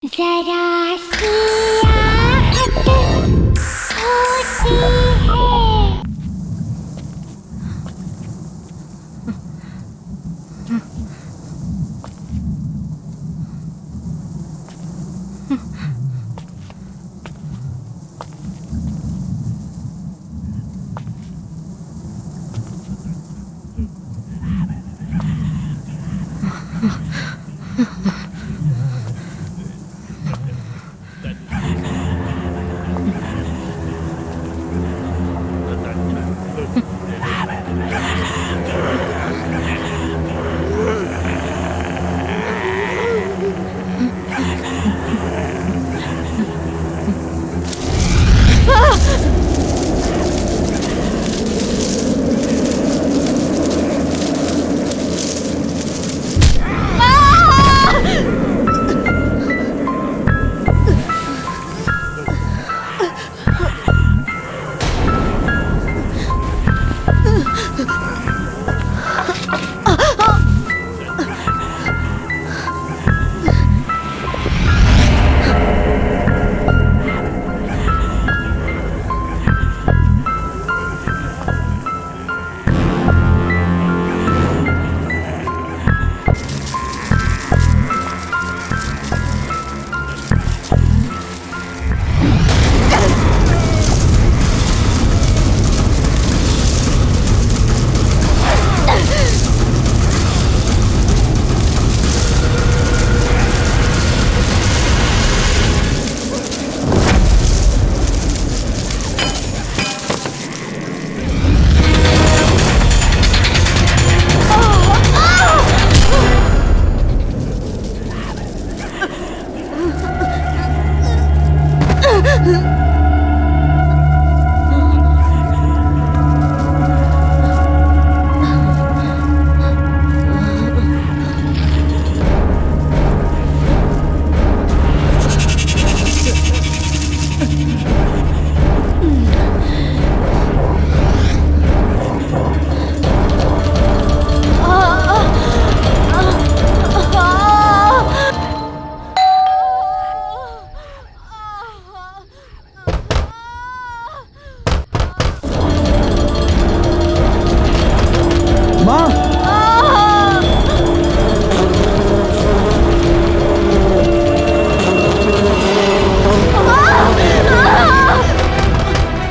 जरा सी आहट होती है।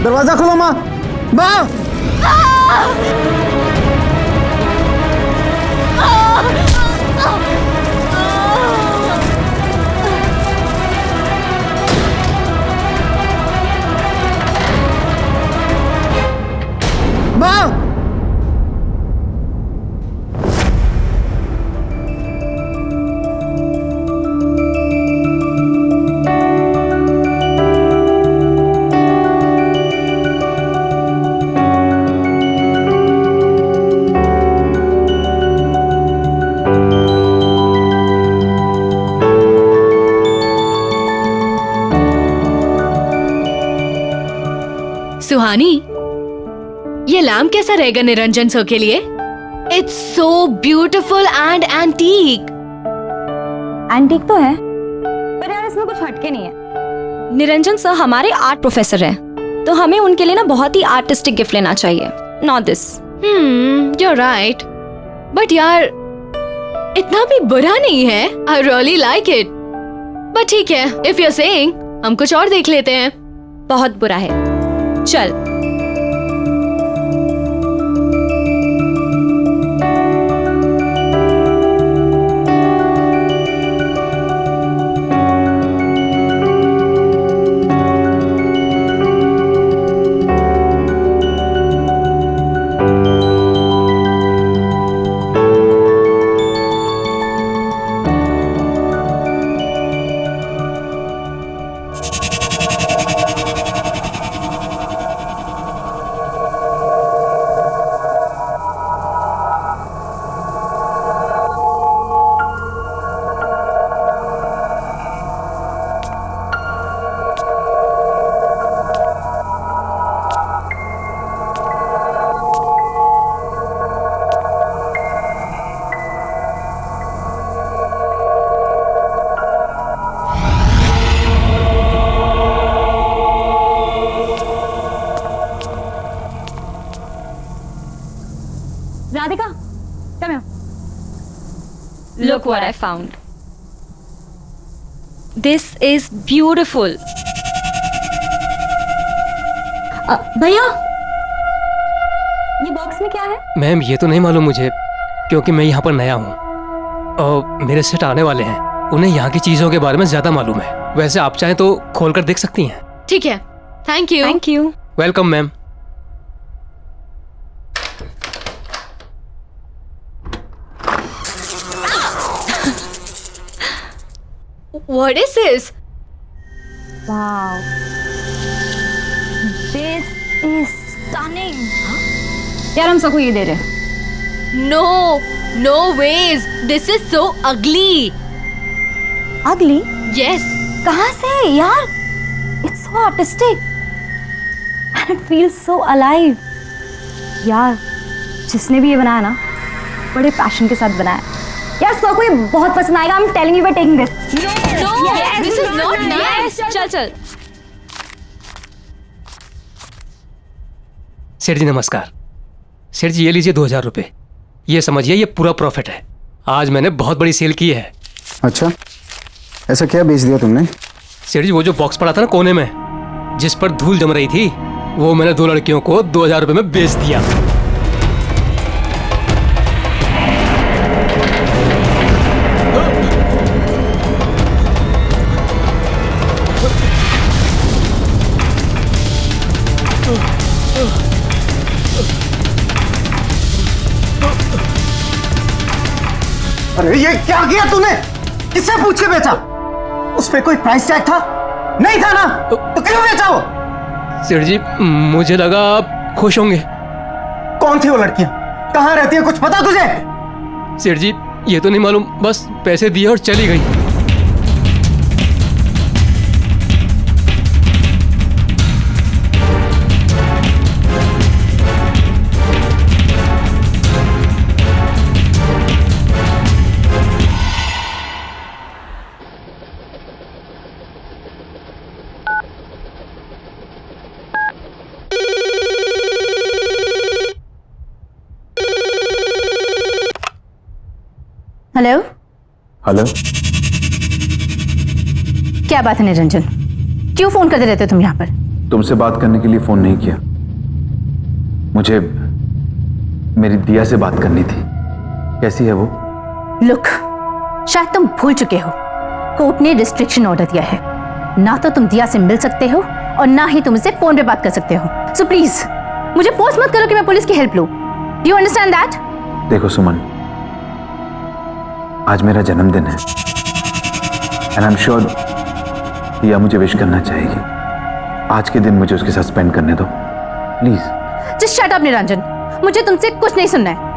दरवाजा खोलो माँ। माँ माँ सुहानी, ये लैम्प कैसा रहेगा निरंजन सर के लिए? It's so beautiful and antique. Antique तो है, पर यार इसमें कुछ हटके नहीं है। निरंजन सर हमारे आर्ट प्रोफेसर हैं, तो हमें उनके लिए ना बहुत ही आर्टिस्टिक गिफ्ट लेना चाहिए, not this. you're right, but यार इतना भी बुरा नहीं है। I really like it, but ठीक है, if you're saying, हम कुछ और देख लेते हैं। बहुत बुरा है, चल। Look what I found. This is beautiful. भैया, ये बॉक्स में क्या है? मैम ये तो नहीं मालूम मुझे, क्योंकि मैं यहाँ पर नया हूँ और मेरे सेट आने वाले हैं। उन्हें यहाँ की चीजों के बारे में ज्यादा मालूम है। वैसे आप चाहें तो खोल कर देख सकती हैं। ठीक है, thank you. Thank you. Welcome ma'am. What is this? Wow. This is stunning. यार हम सबको ये दे रहे हैं। No, no ways. This is so ugly. Ugly? Yes. कहाँ से यार? It's so artistic. And it feels so alive. यार, जिसने भी ये बनाया ना, बड़े पैशन के साथ बनाया। यार सबको ये बहुत पसंद आएगा। I'm telling you we're taking this. No, Yes, this is not nice. चल चल। सेठ जी नमस्कार। सेठ जी ये लीजिए 2000 रुपये। ये समझिए ये पूरा प्रॉफिट है। आज मैंने बहुत बड़ी सेल की है। अच्छा, ऐसा क्या बेच दिया तुमने? सेठ जी वो जो बॉक्स पड़ा था ना कोने में, जिस पर धूल जम रही थी, वो मैंने 2 लड़कियों को 2000 रुपये में बेच दिया। अरे ये क्या किया तूने? किससे पूछ के बेचा? उस पे कोई प्राइस टैग था? नहीं था ना? तो क्यों बेचा वो? सेठ जी मुझे लगा आप खुश होंगे। कौन थी वो लड़कियां? कहाँ रहती है, कुछ पता तुझे? सेठ जी ये तो नहीं मालूम, बस पैसे दिए और चली गई। हेलो। हेलो, क्या बात है निरंजन? क्यों फोन करते रहते हो तुम यहाँ पर? तुमसे बात करने के लिए फोन नहीं किया। मुझे मेरी दिया से बात करनी थी। कैसी है वो? लुक, शायद तुम भूल चुके हो, कोर्ट ने रिस्ट्रिक्शन ऑर्डर दिया है। ना तो तुम दिया से मिल सकते हो और ना ही तुम इससे फोन पे बात कर सकते हो। सो प्लीज मुझे फोर्स मत करो कि मैं पुलिस की हेल्प लूं। Do you understand that? देखो सुमन, आज मेरा जन्मदिन है एंड आई एम श्योर दिया मुझे विश करना चाहेगी। आज के दिन मुझे उसके साथ स्पेंड करने दो please. Just shut up Niranjan, मुझे तुमसे कुछ नहीं सुनना है।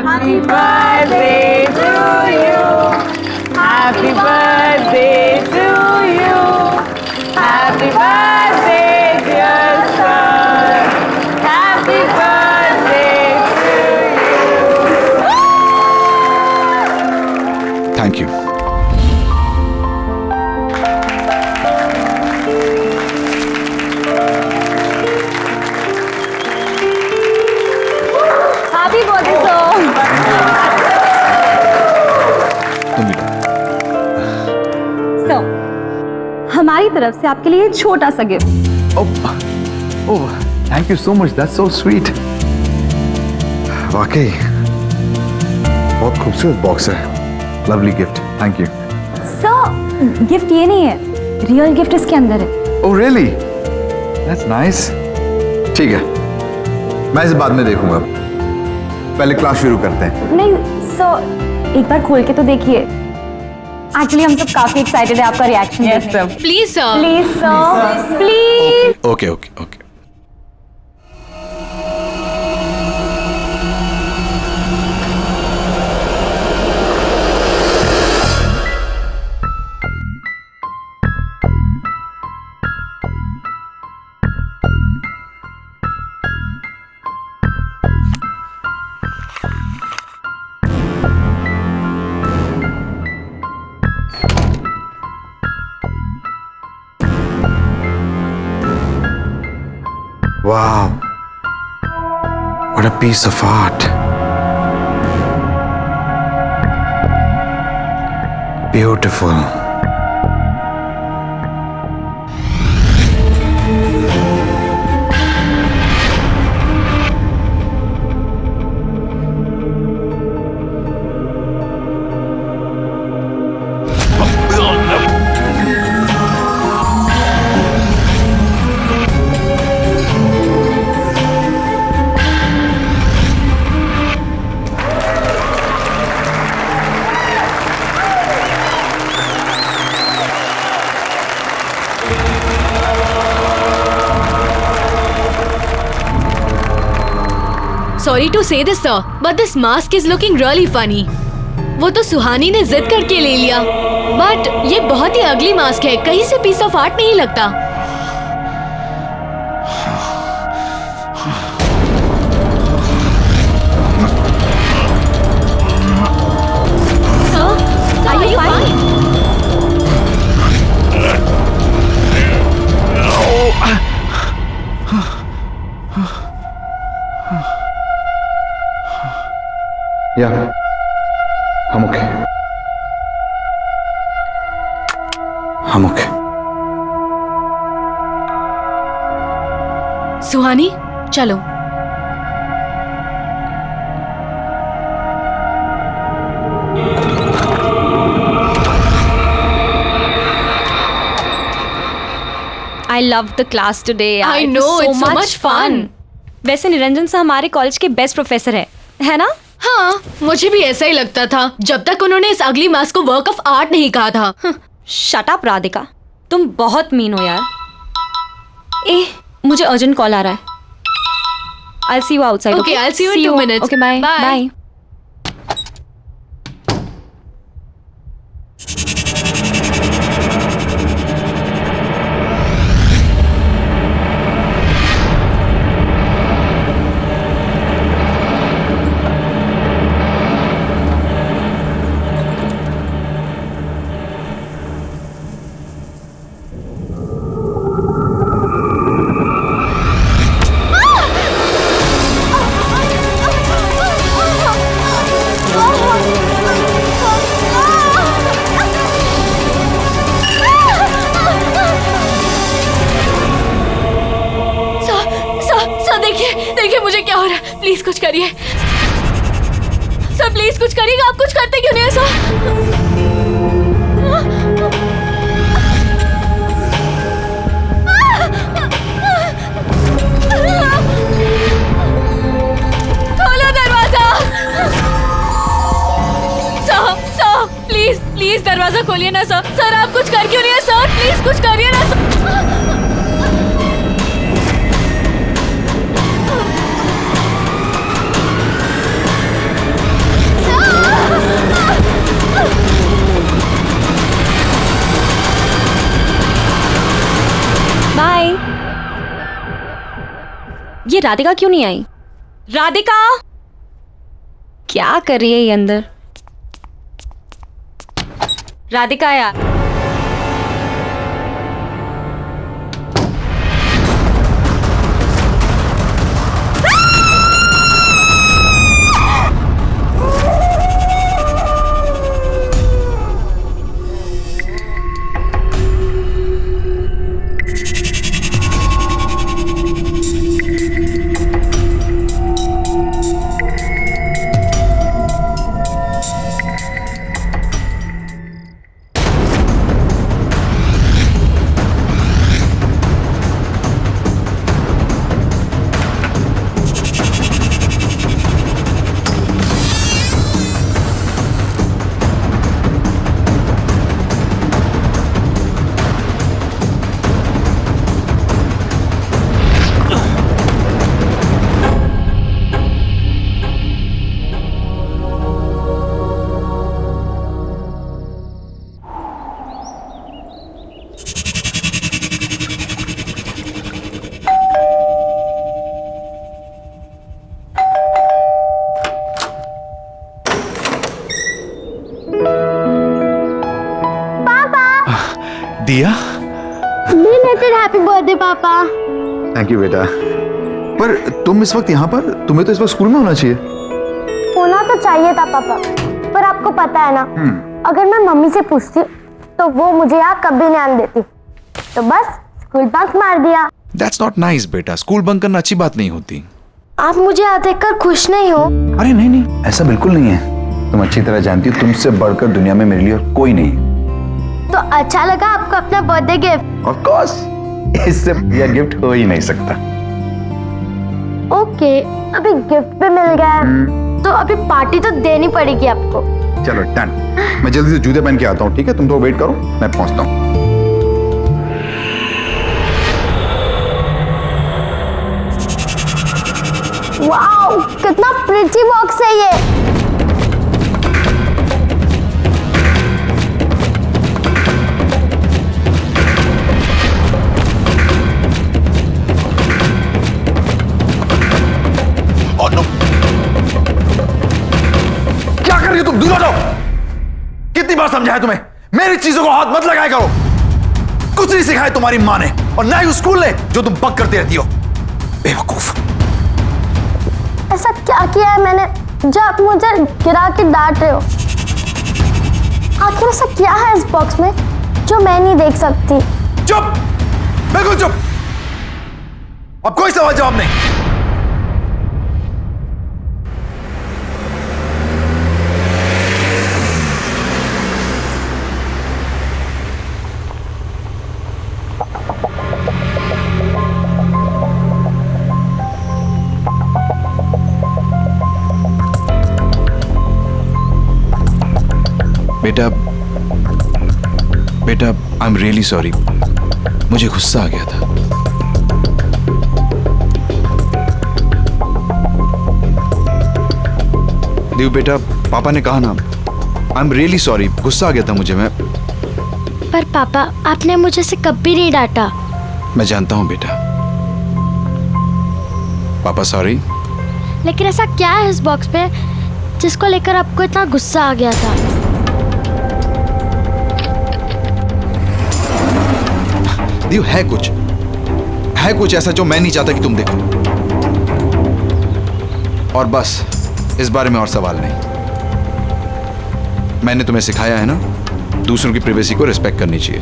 Happy birthday to you. Happy birthday to you. Happy birthday, dear son. Happy birthday to you. Thank you. Happy birthday sir. तुम भी सो हमारी तरफ से आपके लिए छोटा सा gift. Oh thank you so much, that's so sweet. वाकई बहुत खूबसूरत बॉक्स है। Lovely gift, thank you. Sir gift ये नहीं है, रियल गिफ्ट इसके अंदर है। Oh really, that's nice. ठीक है, मैं इसे बाद में देखूंगा, पहले क्लास शुरू करते हैं। नहीं सर, एक बार खोल के तो देखिए। एक्चुअली हम सब काफी एक्साइटेड है आपका रिएक्शन यस देखने sir please sir. Please sir please okay okay okay Wow. What a piece of art. Beautiful. Sorry to say this sir, but this mask is looking really funny. वो तो सुहानी ने जिद करके ले लिया, बट ये बहुत ही अगली मास्क है, कहीं से पीस ऑफ आर्ट नहीं लगता। Sir, are you fine? Yeah. I'm okay. I'm okay. Suhani, चलो। I loved the class today. I It was know, it's so much fun. वैसे निरंजन सर हमारे कॉलेज के बेस्ट प्रोफेसर है ना? हाँ, मुझे भी ऐसा ही लगता था जब तक उन्होंने इस अगली मास्क को वर्क ऑफ आर्ट नहीं कहा था। शट अप राधिका, तुम बहुत मीन हो यार। मुझे अर्जेंट कॉल आ रहा है। I'll see you outside. Okay, I'll see you in 2 minutes. Okay, bye. Bye. Bye. देखिए मुझे क्या हो रहा है, प्लीज कुछ करिए सर, प्लीज कुछ करिएगा। आप कुछ करते क्यों नहीं है सर? खोलो दरवाजा सर, प्लीज प्लीज दरवाजा खोलिए ना सर। सर आप कुछ कर क्यों नहीं है सर? प्लीज कुछ करिए ना सर। बाय। ये राधिका क्यों नहीं आई? राधिका क्या कर रही है ये अंदर? राधिका यार, बर्थडे पापा। थैंक यू बेटा। पर तुम इस वक्त यहाँ पर, तुम्हें तो इस वक्त स्कूल में होना चाहिए। होना तो चाहिए था पापा, पर आपको पता है ना, अगर मैं मम्मी से पूछती तो वो मुझे यहाँ कभी नहीं आने देती, तो बस स्कूल बंक मार दिया। That's not nice बेटा, स्कूल बंक करना अच्छी बात नहीं होती। आप मुझे यहाँ देखकर खुश नहीं हो? अरे नहीं नहीं, ऐसा बिल्कुल नहीं है। तुम अच्छी तरह जानती हो तुमसे बढ़कर दुनिया में मेरे लिए और कोई नहीं। तो अच्छा लगा आपको अपना बर्थडे गिफ्ट? ऑफ कोर्स, इससे बढ़िया गिफ्ट हो ही नहीं सकता। ओके, अभी गिफ्ट भी मिल गया है, तो अभी पार्टी तो देनी पड़ेगी आपको। चलो डन, मैं जल्दी से जूते पहन के आता हूँ, ठीक है? तुम तो वेट करो, मैं पहुंचता हूँ। वाओ, कितना प्रिटी बॉक्स है ये। क्या कर रही हो तुम? दूर हटो। कितनी बार समझाया तुम्हें, मेरी चीजों को हाथ मत लगाया करो। कुछ नहीं सिखाया तुम्हारी माँ ने और ना ही उस स्कूल ने जो तुम बक करती रहती हो। बेवकूफ। ऐसा क्या किया है मैंने जो आप मुझे गिरा के डांट रहे हो? आखिर ऐसा क्या है इस बॉक्स में जो मैं नहीं देख सकती? चुप, बिल्कुल चुप। अब कोई सवाल जवाब नहीं। बेटा आई एम रियली सॉरी, मुझे गुस्सा आ गया था। देव बेटा, पापा ने कहा ना, आई एम रियली सॉरी, गुस्सा आ गया था मुझे। मैं पर पापा, आपने मुझे से कभी नहीं डांटा। मैं जानता हूं बेटा। पापा सॉरी। लेकिन ऐसा क्या है इस बॉक्स में जिसको लेकर आपको इतना गुस्सा आ गया था? देव, है कुछ ऐसा जो मैं नहीं चाहता कि तुम देखो। और बस इस बारे में और सवाल नहीं। मैंने तुम्हें सिखाया है ना, दूसरों की प्राइवेसी को रिस्पेक्ट करनी चाहिए।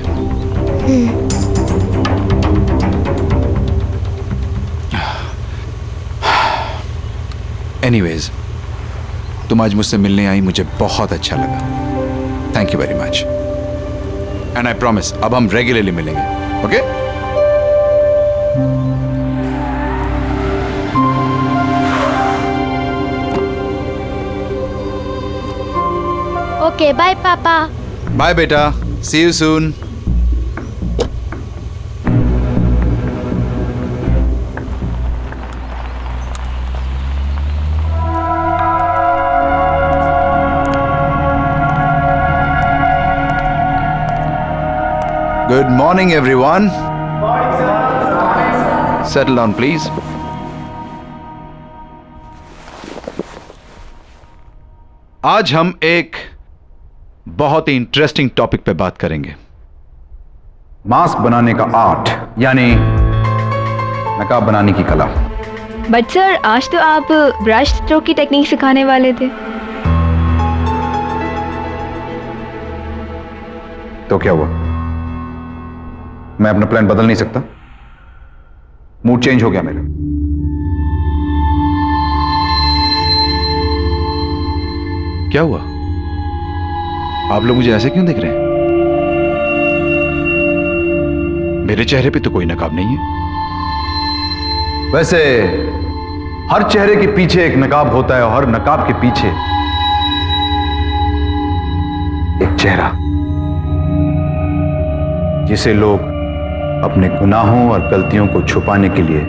एनीवेज, तुम आज मुझसे मिलने आई, मुझे बहुत अच्छा लगा। Thank you very much. And I promise, अब हम रेगुलरली मिलेंगे। ओके? ओके, बाय पापा। बाय बेटा, see you soon. Good morning, everyone. Settle down, please. आज हम एक बहुत ही इंटरेस्टिंग टॉपिक पे बात करेंगे। मास्क बनाने का आर्ट, यानी नकाब बनाने की कला। बट सर, आज तो आप ब्रश स्ट्रोक की टेक्निक सिखाने वाले थे। तो क्या हुआ? मैं अपना प्लान बदल नहीं सकता? मूड चेंज हो गया मेरा। क्या हुआ? आप लोग मुझे ऐसे क्यों देख रहे हैं? मेरे चेहरे पे तो कोई नकाब नहीं है। वैसे हर चेहरे के पीछे एक नकाब होता है और हर नकाब के पीछे एक चेहरा, जिसे लोग अपने गुनाहों और गलतियों को छुपाने के लिए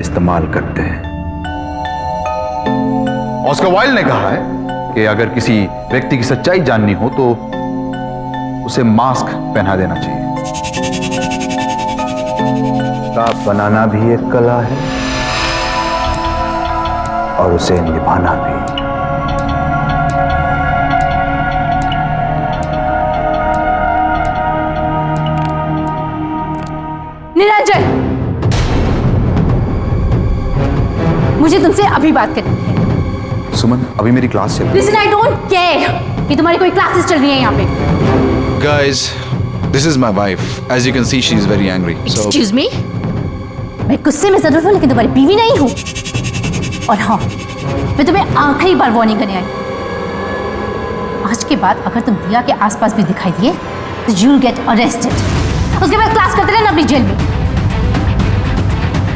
इस्तेमाल करते हैं। ऑस्कर वाइल्ड ने कहा है कि अगर किसी व्यक्ति की सच्चाई जाननी हो तो उसे मास्क पहना देना चाहिए। नकाब बनाना भी एक कला है और उसे निभाना भी। निरंजन, मुझे तुमसे अभी बात करनी है। सुमन, अभी मेरी क्लास चल रही है। लिसन, आई डोंट केयर कि तुम्हारी कोई क्लासेस चल रही है यहाँ पे। Guys, this is my wife. As you can see, she is very angry. So, Excuse me? मैं गुस्से में जरूर हूँ लेकिन तुम्हारी बीवी नहीं हूँ। और हाँ, मैं तुम्हें आखिरी बार वार्निंग करने आई। आज के बाद अगर तुम दिया के आसपास भी दिखाई दिए तो you'll get arrested. उसके बाद क्लास करते रहना अपनी जेल में।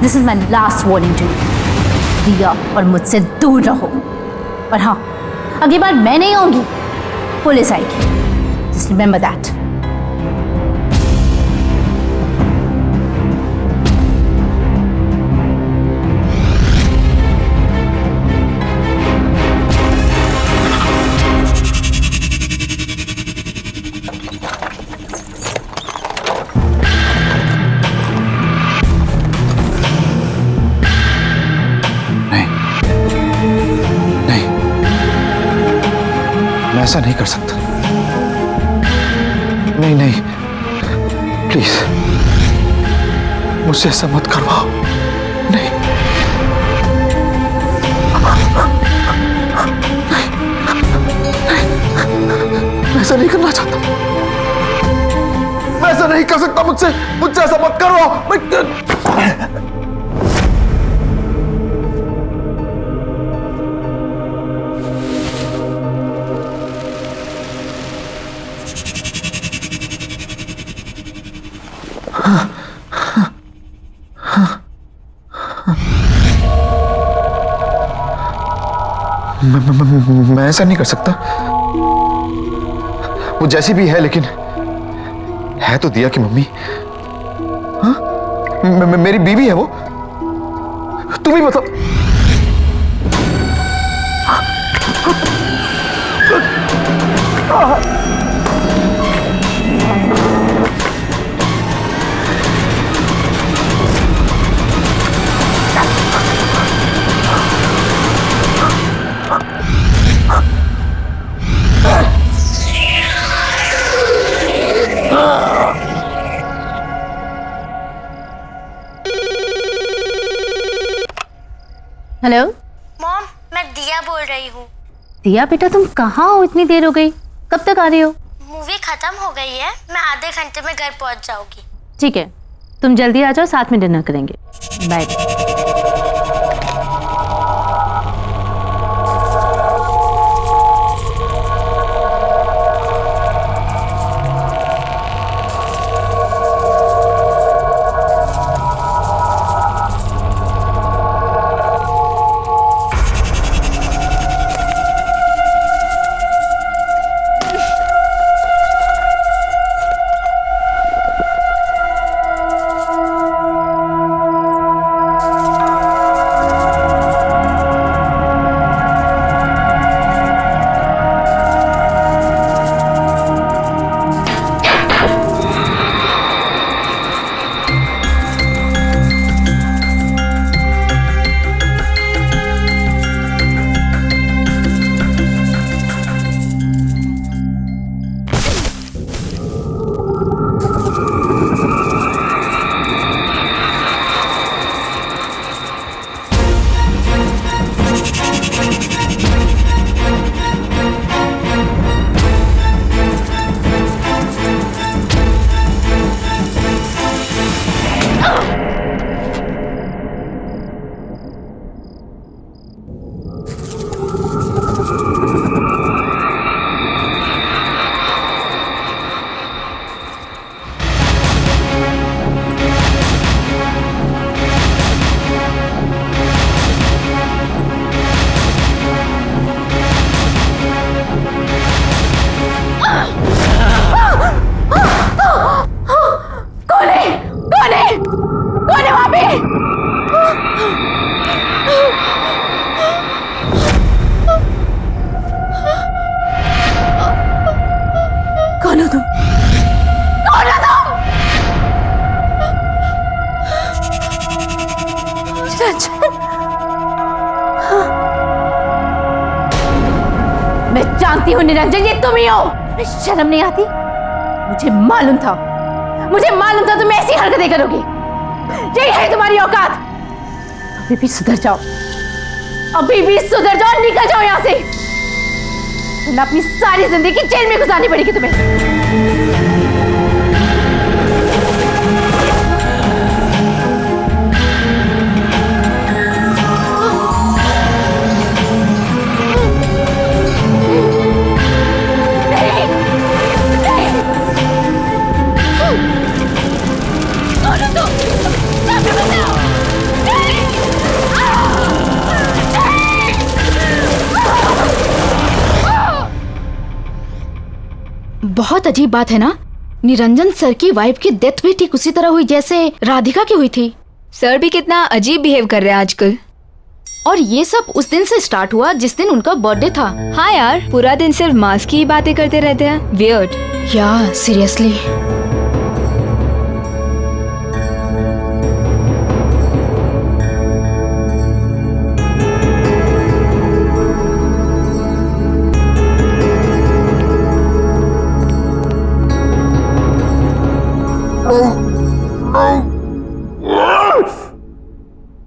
This is my last warning to you. दिया और मुझसे दूर रहो। और हाँ, अगली बार मैं नहीं आऊंगी, पुलिस आएगी। Just remember that. ऐसा नहीं कर सकता। नहीं नहीं, प्लीज मुझसे ऐसा मत करवाओ। नहीं, मैं ऐसा नहीं करना चाहता। मैं ऐसा नहीं कर सकता। मुझसे ऐसा मत करवाओ। मैं ऐसा नहीं कर सकता। वो जैसी भी है लेकिन है तो दिया की मम्मी। हाँ? मेरी बीवी है वो। तुम ही मतलब हेलो मॉम, मैं दिया बोल रही हूँ। दिया बेटा, तुम कहाँ हो? इतनी देर हो गई, कब तक आ रही हो? मूवी खत्म हो गई है, मैं आधे घंटे में घर पहुँच जाऊंगी। ठीक है, तुम जल्दी आ जाओ, साथ में डिनर करेंगे। बाय। मैं जानती हूँ निरंजन, ये तुम ही हो। शर्म नहीं आती? मुझे मालूम था तुम ऐसी हरकतें करोगी। यही है तुम्हारी औकात। अभी भी सुधर जाओ, अभी भी सुधर जाओ, निकल जाओ यहाँ से, वरना अपनी सारी जिंदगी जेल में गुजारनी पड़ेगी तुम्हें। बहुत अजीब बात है ना, निरंजन सर की वाइफ की डेथ भी ठीक उसी तरह हुई जैसे राधिका की हुई थी। सर भी कितना अजीब बिहेव कर रहे हैं आजकल। और ये सब उस दिन से स्टार्ट हुआ जिस दिन उनका बर्थडे था। हाँ यार, पूरा दिन सिर्फ मास्क की ही बातें करते रहते हैं। वियर्ड। या सीरियसली।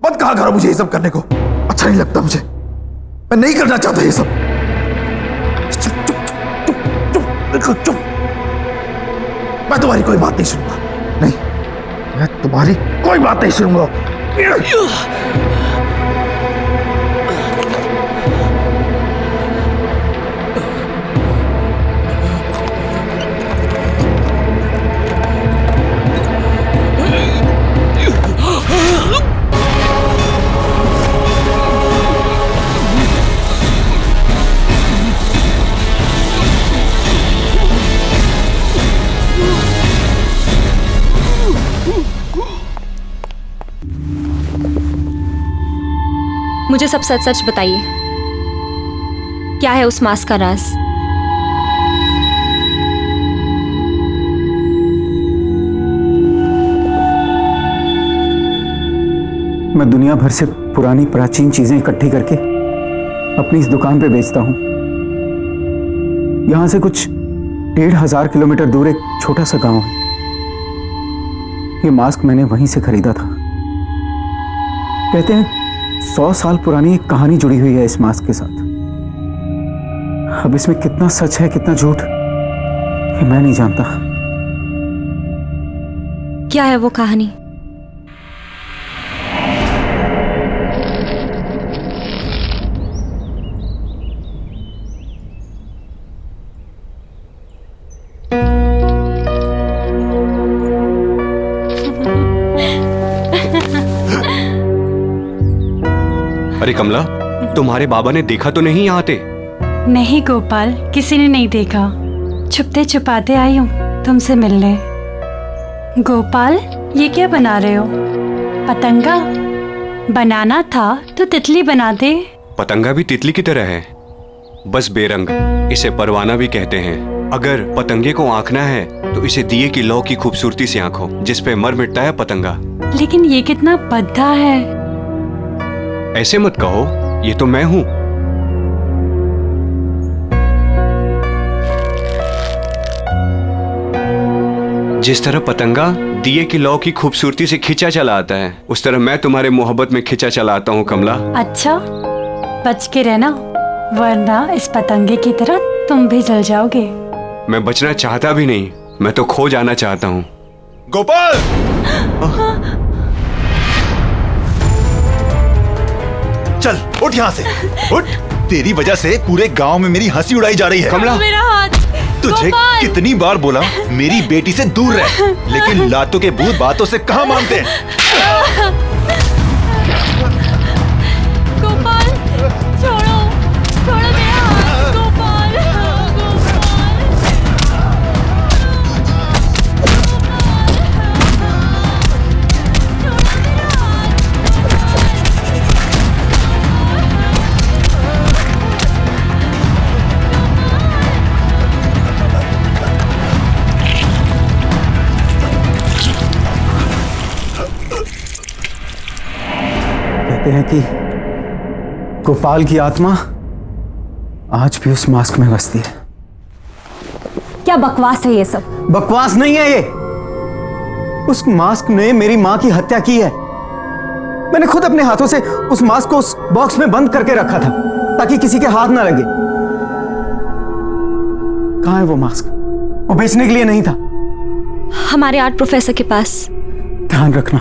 मत कहा करो मुझे ये सब करने को, अच्छा नहीं लगता मुझे, मैं नहीं करना चाहता ये सब। चुप चुप चुप चुप बिल्कुल चुप। मैं तुम्हारी कोई बात नहीं सुनूंगा, नहीं, मैं तुम्हारी कोई बात नहीं सुनूंगा। मुझे सब सच सच बताइए, क्या है उस मास्क का राज? मैं दुनिया भर से पुरानी प्राचीन चीजें इकट्ठी करके अपनी इस दुकान पे बेचता हूं। यहां से कुछ 1500 किलोमीटर दूर एक छोटा सा गांव है। ये मास्क मैंने वहीं से खरीदा था। कहते हैं 100 साल पुरानी एक कहानी जुड़ी हुई है इस मास्क के साथ। अब इसमें कितना सच है कितना झूठ ये मैं नहीं जानता। क्या है वो कहानी? अरे कमला, तुम्हारे बाबा ने देखा तो नहीं यहाँ आते? नहीं गोपाल, किसी ने नहीं देखा। छुपते छुपाते आई हूँ तुमसे मिलने। गोपाल, ये क्या बना रहे हो? पतंगा? बनाना था तो तितली बना दे। पतंगा भी तितली की तरह है, बस बेरंग। इसे परवाना भी कहते हैं। अगर पतंगे को आंकना है तो इसे दिए की लौ की खूबसूरती से आंखो, जिस पे मर मिटता है पतंगा। लेकिन ये कितना भद्दा है। ऐसे मत कहो, ये तो मैं हूं। जिस तरह पतंगा दिए की लौ की खूबसूरती से खिंचा चला आता है, उस तरह मैं तुम्हारे मोहब्बत में खिंचा चला आता हूं कमला। अच्छा, बच के रहना, वरना इस पतंगे की तरह तुम भी जल जाओगे। मैं बचना चाहता भी नहीं, मैं तो खो जाना चाहता हूं। गोपाल! चल उठ यहाँ से, उठ। तेरी वजह से पूरे गांव में मेरी हंसी उड़ाई जा रही है। कमला, मेरा हाथ। तुझे कितनी बार बोला मेरी बेटी से दूर रह, लेकिन लातों के भूत बातों से कहाँ मानते हैं। गोपाल, छोड़ो, छोड़ो मेरा हाथ। गोपाल, कहते हैं कि गोपाल की आत्मा आज भी उस मास्क में बसती है। क्या बकवास है ये सब? बकवास नहीं है ये, उस मास्क ने मेरी मां की हत्या की है। मैंने खुद अपने हाथों से उस मास्क को उस बॉक्स में बंद करके रखा था ताकि किसी के हाथ ना लगे। कहां है वो मास्क? वो बेचने के लिए नहीं था। हमारे आर्ट प्रोफेसर के पास। ध्यान रखना,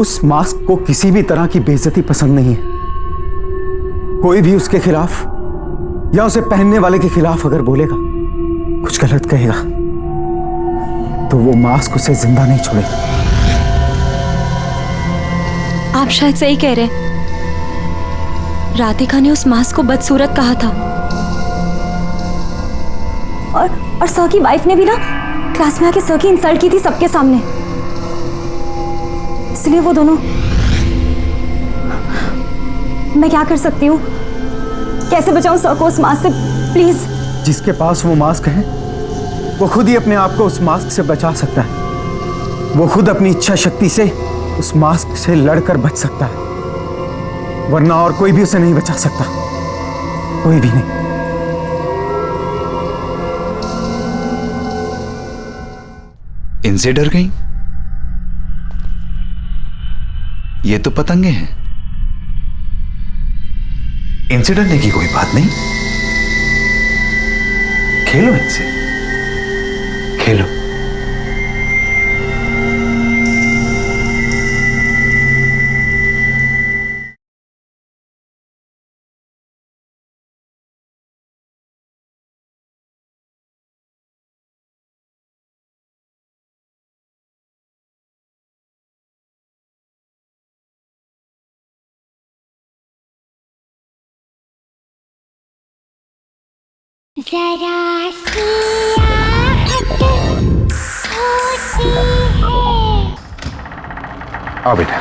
उस मास्क को किसी भी तरह की बेइज्जती पसंद नहीं है। कोई भी उसके खिलाफ या उसे पहनने वाले के खिलाफ अगर बोलेगा, कुछ गलत कहेगा, तो वो मास्क उसे जिंदा नहीं छोड़ेगा। आप शायद सही कह रहे। राधिका ने उस मास्क को बदसूरत कहा था। और सर की वाइफ ने भी ना क्लास में आके सर की इंसल्ट की थी सबके सामने। इसलिए वो दोनों। मैं क्या कर सकती हूँ? कैसे बचाऊं सर को उस मास्क से? प्लीज। जिसके पास वो मास्क है वो खुद ही अपने आप को उस मास्क से बचा सकता है। वो खुद अपनी इच्छा शक्ति से उस मास्क से लड़कर बच सकता है, वरना और कोई भी उसे नहीं बचा सकता। कोई भी नहीं। इनसे डर गई? ये तो पतंगे हैं। इनसे डरने की कोई बात नहीं। खेलो इनसे, खेलो। जरा सी आहट होती है। आओ बेटा।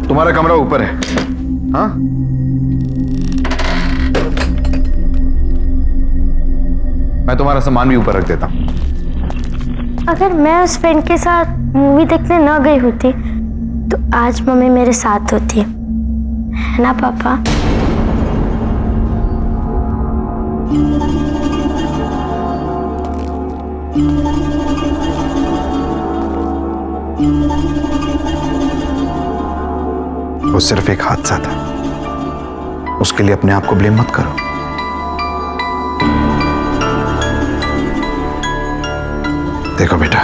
तुम्हारा कमरा ऊपर है। हाँ, मैं तुम्हारा सामान भी ऊपर रख देता हूं। अगर मैं उस फ्रेंड के साथ मूवी देखने न गई होती तो आज मम्मी मेरे साथ होती, है ना पापा? वो सिर्फ एक हादसा था, उसके लिए अपने आप को ब्लेम मत करो। देखो बेटा,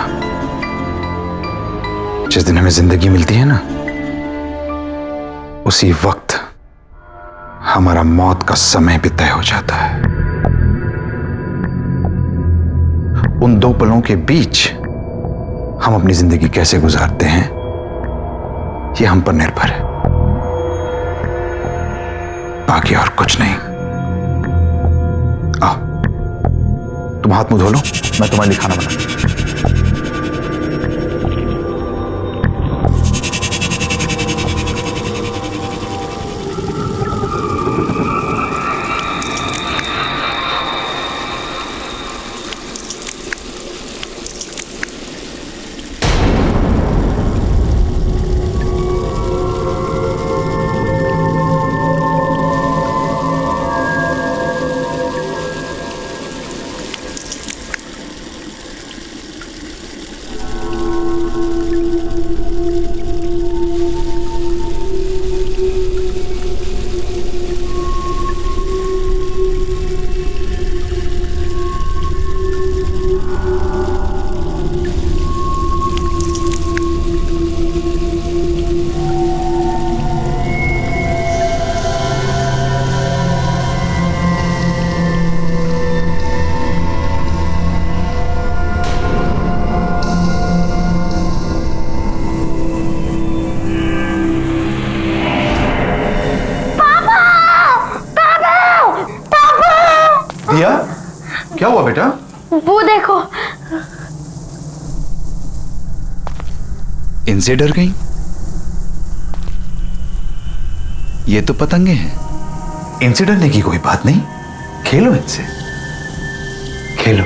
जिस दिन हमें जिंदगी मिलती है ना, उसी वक्त हमारा मौत का समय भी तय हो जाता है। उन दो पलों के बीच हम अपनी जिंदगी कैसे गुजारते हैं, ये हम पर निर्भर है, बाकी और कुछ नहीं। आओ, तुम हाथ मुंह धो लो, मैं तुम्हारे लिए खाना बना। दिया, क्या हुआ बेटा? वो देखो। इनसे डर गई? ये तो पतंगे हैं। इनसे डरने की कोई बात नहीं। खेलो इनसे, खेलो।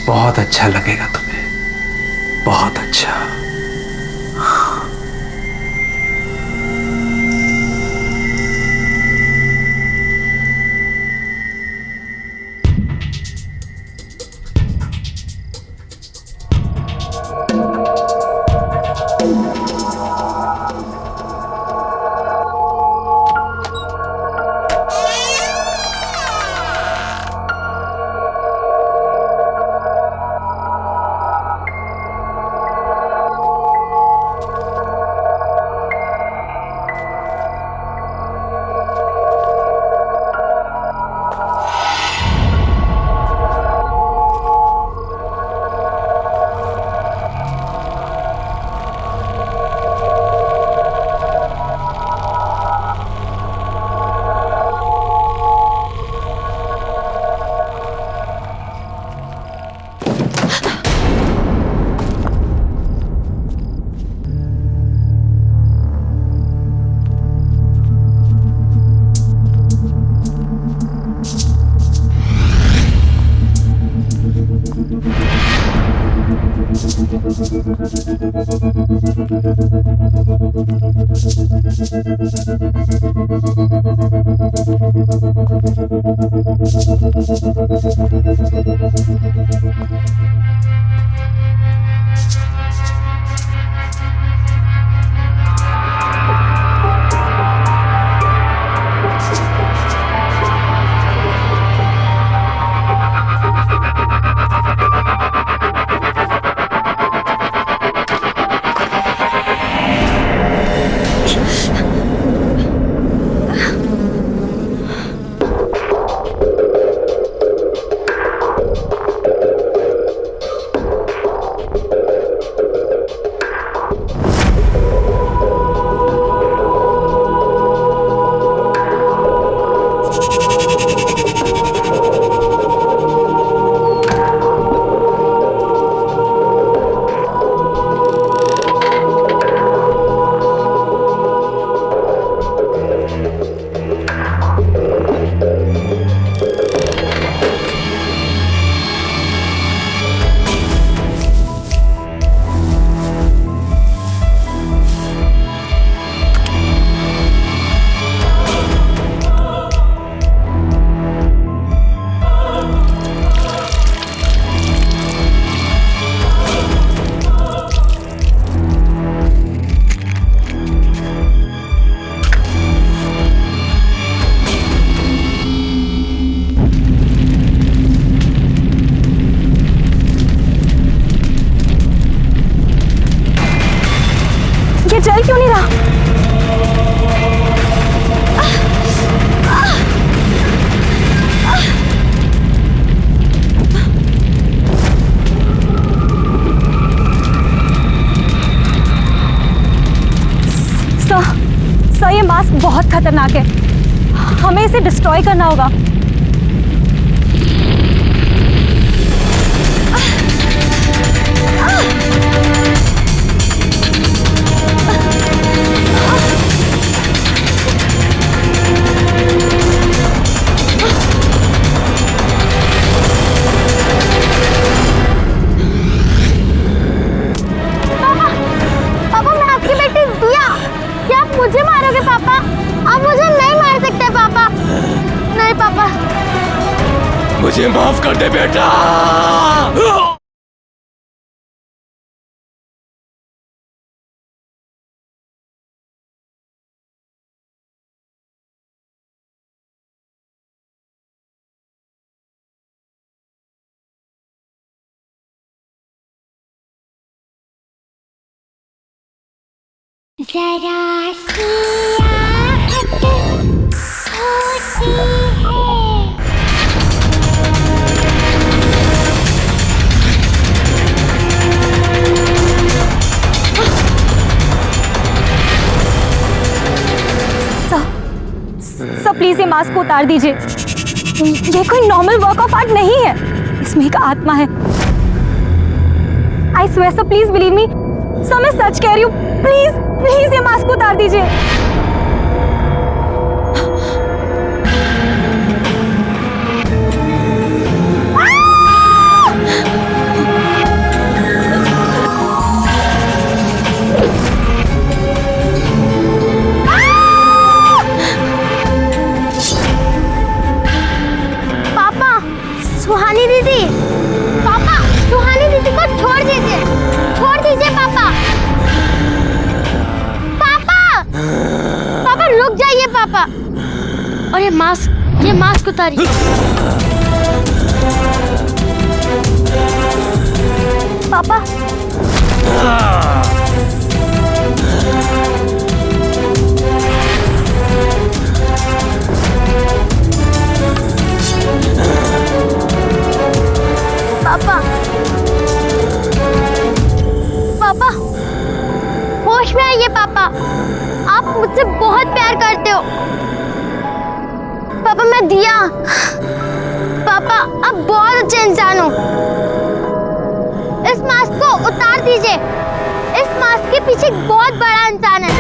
बहुत अच्छा लगेगा तुम्हें, बहुत अच्छा। ये जल क्यों नहीं रहा? सर ये मास्क बहुत खतरनाक है, हमें इसे डिस्ट्रॉय करना होगा। मुझे मारोगे पापा? आप मुझे नहीं मार सकते पापा। नहीं पापा। मुझे माफ कर दे बेटा। जरा सी आहट होती है। सर प्लीज ये मास्क को उतार दीजिए। ये कोई नॉर्मल वर्क ऑफ आर्ट नहीं है, इसमें एक आत्मा है। I swear sir, please believe me. Sir मैं सच कह रही हूँ, प्लीज प्लीज ये मास्क को उतार दीजिए। पापा, सुहानी दीदी, पापा सुहानी दीदी को छोड़ दीजिए, छोड़ दीजिए पापा। पापा रुक जाइए पापा। और ये मास्क उतारिए। पापा पापा पापा होश में आइए पापा। आप मुझसे बहुत प्यार करते हो पापा। मैं दिया। पापा आप बहुत अच्छे इंसान हो। इस मास्क को उतार दीजिए। इस मास्क के पीछे एक बहुत बड़ा इंसान है।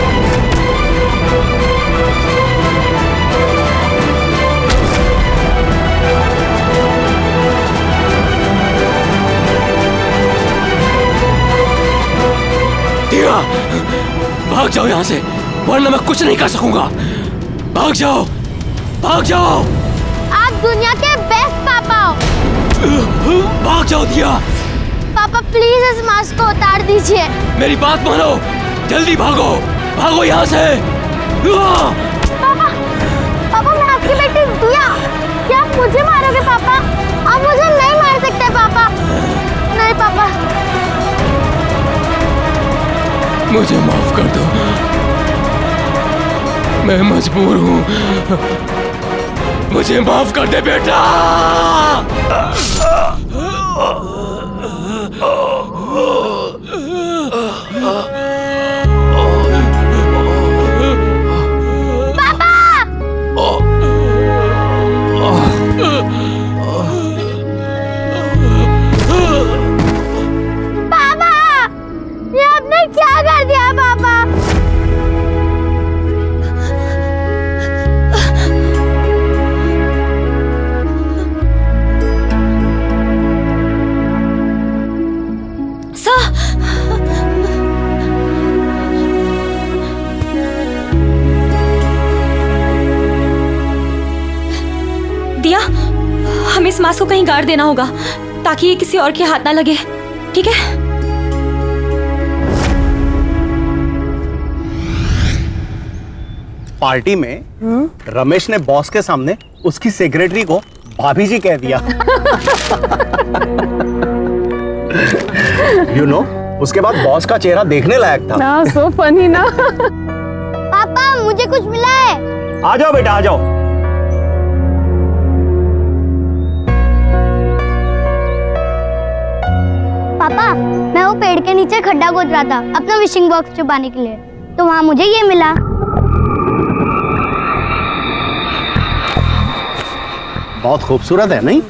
जाओ यहाँ से, वरना मैं कुछ नहीं कर सकूंगा। भाग जाओ, भाग जाओ। आप दुनिया के बेस्ट पापा हो। भाग जाओ दिया। पापा प्लीज इस मास्क को उतार दीजिए। मेरी बात मानो, जल्दी भागो, भागो यहाँ से। पापा, पापा मैं आपकी बेटी दिया। क्या आप मुझे मारोगे पापा? आप मुझे नहीं मार सकते पापा। नहीं पापा। मुझे माफ कर दो, मैं मजबूर हूँ। मुझे माफ कर दे बेटा। पापा, ये आपने क्या कर दिया पापा? दिया, हमें इस मास्क को कहीं गाड़ देना होगा ताकि ये किसी और के हाथ ना लगे, ठीक है? पार्टी में रमेश ने बॉस के सामने उसकी सेक्रेटरी को भाभी जी कह दिया। You know, उसके बाद बॉस का चेहरा देखने लायक था। ना सो फनी ना। पापा मुझे कुछ मिला है। आ जाओ बेटा, आ जाओ। पापा मैं वो पेड़ के नीचे खड्डा खोद रहा था अपना विशिंग बॉक्स छुपाने के लिए, तो वहाँ मुझे ये मिला। बहुत खूबसूरत है नहीं?